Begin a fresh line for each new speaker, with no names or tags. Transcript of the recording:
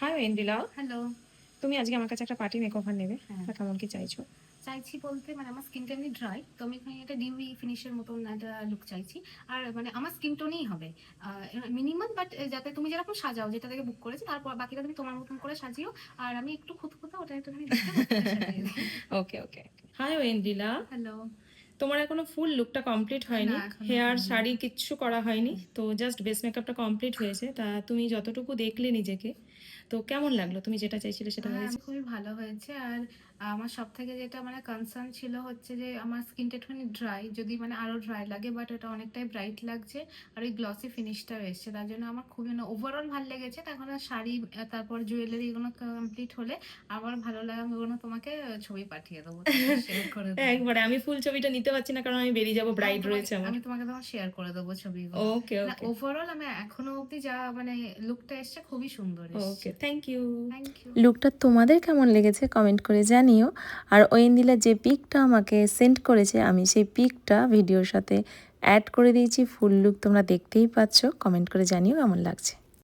High Wendila,
hello.
তুমি আজকে আমার কাছে একটা পার্টি মেকওভার নেবে।
হ্যাঁ,
তা কেমন কি চাইছো?
চাইছি বলতে মানে আমার স্কিনটা এমনি ড্রাই। তো আমি এখানে একটা ডিউই ফিনিশের মতন একটা লুক চাইছি। আর মানে আমার স্কিন টোনেই হবে। আ মিনিমাম বাট যাতে তুমি যেরকম সাজাও যেটা থেকে বুক করেছি তারপর বাকিটা তুমি তোমার মতন করে সাজিও। আর আমি একটু খুঁতখুঁতে ওটা একটুখানি দেখে বাকিটা সাজিয়ে দিই।
Okay okay. Hi Wendila,
hello.
তোমার এখনো ফুল লুকটা কমপ্লিট
না
হয়নি।
এখনো
হেয়ার
হয়নি।
শাড়ি কিচ্ছু করা হয়নি, তো জাস্ট বেস মেকআপটা কমপ্লিট হয়েছে। তা তুমি যতটুকু দেখলে নিজেকে, তো কেমন লাগলো? তুমি যেটা চাইছিলে সেটা
হ্যাঁ,
হয়েছে?
খুবই ভালো হয়েছে। আর আমার সবথেকে যেটা মানে কনসার্ন ছিল হচ্ছে যে আমার স্কিনটা একটুখানি ড্রাই। যদি মানে আরো ড্রাই লাগে বাট এটা অনেকটাই ব্রাইট লাগছে। আর ওই গ্লসি ফিনিশটাও এসছে। তার জন্য আমার খুবই মানে ওভারঅল ভাল লেগেছে। এখন আর শাড়ি তারপর জুয়েলারি এগুলো কমপ্লিট হলে আমার ভালো লাগা আমি ওগুলো তোমাকে ছবি পাঠিয়ে দেবো। তোমাকে শেয়ার করে দেবো।
একবারে আমি ফুল ছবিটা নিতে পারছি না, কারণ আমি বেরিয়ে যাবো,
আমি
ব্রাইড
তোমাকে
রয়েছে আমার।
আমি তোমাকে তখন শেয়ার করে দেবো ছবিগুলো।
ওকে
না
ওকে
ওভারঅল আমি এখনো অব্দি যা মানে লুকটা এসছে খুবই সুন্দর এসছে।
Okay, thank you.
Thank you.
লুকটা তোমাদের কেমন লেগেছে কমেন্ট করে জানিও। আর ঐন্দিলা যে পিকটা আমাকে সেন্ড করেছে আমি সেই পিকটা ভিডিওর সাথে অ্যাড করে দিয়েছি। ফুল লুক তোমরা দেখতেই পাচ্ছ। কমেন্ট করে জানিও কেমন লাগছে।